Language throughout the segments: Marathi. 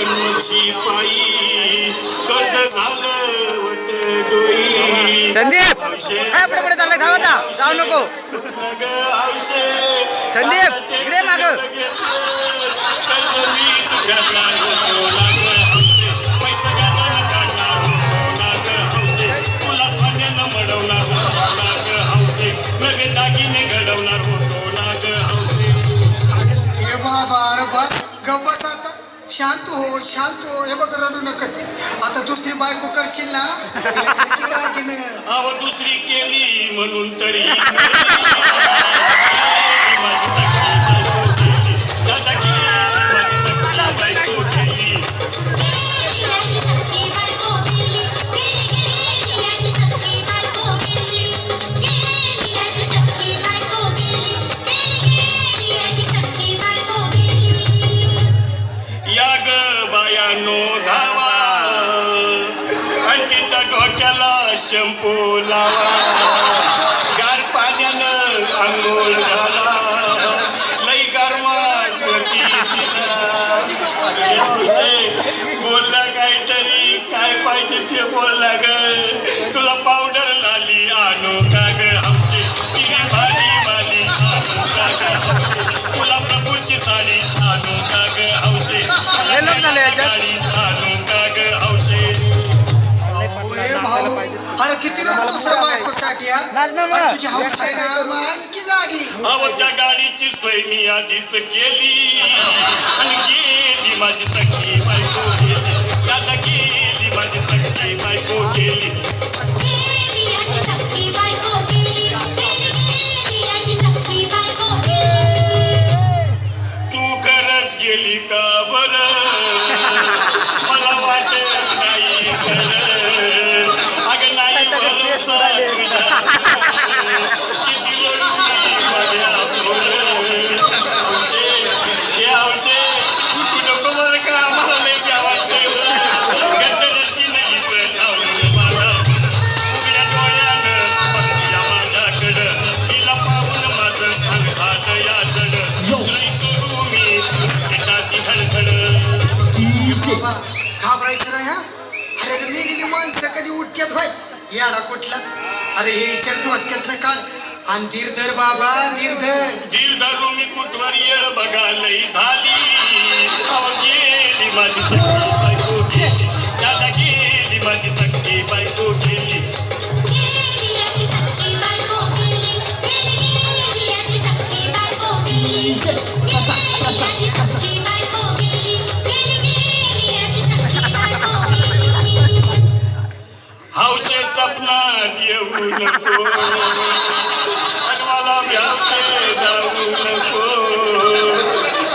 नुची पायी कर्ज झालं वट डोई. संदीप पुढे पुढे चाललाय धाव आता जाऊ नको संदीप इकडे माग कर्ज मीच फेडणार होतो लाग हौसे. पैसा घालून काढणार होतो लाग हौसे. तुला सोन्यानं मडवणार होतो लाग हौसे. नवीन दागिने घडवणार होतो लाग हौसे. हे बाबा अरे बस गप बस आता शांत हो शांत हो. हे बघ रडू नकस. आता दुसरी बायको करशील ना अहो दुसरी केली म्हणून तरी माझी सखी बायको केली. दादा केली माझी सखी बायको केली. या ग बायानो धावा आणि तिच्या डोक्याला शॅम्पू लावा. गार पाण्यानं आंघोळ घाला. लई गरमास होती तिला. बोलला काहीतरी काय पाहिजे ते बोलला ग. तुला पावडर लाली आणू का ग हौसे. तिने भाली भाली आणू का ग हौसे. तुला प्रभूची साडी आणू का ग हौसे. गाडी आणू का ग हौसे. भाऊ अरे किती रडतो सर बायकोसाठी तुझी हौस आहे ना मग आणखी गाडी. अहो त्या गाडीची सोय मी आधीच केली आणि गेली माझी सखी बायको गेली. दादा गेली माझी सखी बायको गेली. तू खरंच गेली का बरं मला वाटत नाही खरं. अगं नाही भरोसा तुझ्या किती रडली माझ्या पोरं. हौसे तू नको बरं का मला लई घ्यावा गद्दरची नाही पण लावलं मला. उघड्या डोळ्यानं बघूया माझ्याकडं. तिला पाहून माझं अंग झालं या जड. लई करू मी त्याची धडधड. बाबा घाबरायचं नाही हा. अरे मेलेली माणसं कधी उठक्यात व्हाय याडा कुठला. अरे हे विचार डोसक्यातनं काढ आणि धीर धर बाबा धीर धर. धीर धरू मी कुठवर येळ बघा लई झाली. अहो गेली माझी सखी बायको गेली. दादा गेली माझी सखी बायको गेली. हौसे सपनात येऊ नको आणि मला भ्यावते जाऊ नको.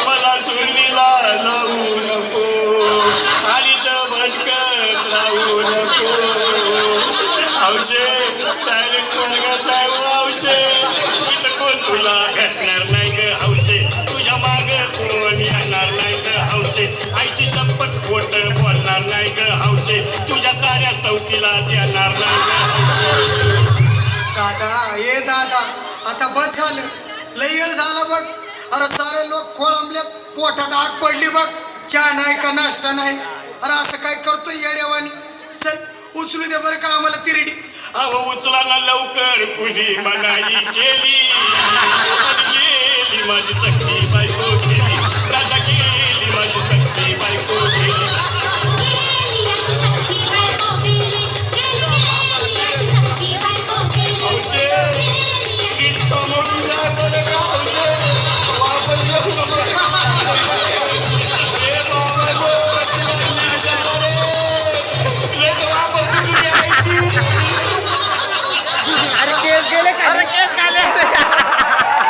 मला चुरणीला लावू नको आणि तर भटकत राहू नको. हौसे डायरेक्ट स्वर्गात आहे हौसे. इथं कोण तुला भेटणार नाही ग हौसे. तुझ्या माग कोण येणार नाही ग हौसे. आईची शपथ खोट बोलणार नाही ग हौसे. तुझ्या साऱ्या चौकीला देणार नाही ग हौसे. दादा ये दादा आता बस झालं लई वेळ झाला बघ. अरे सारे लोक खोळंबल्यात पोटात आग पडली बघ. चहा नाही का नाश्ता नाही. अरे असं काय करतोय येड्यावानी. चल उचलू दे बरं का आम्हाला तिरडी. अहो उचला ना लवकर कुणी मनाई केली. गेली माझी सखी बायको गेली.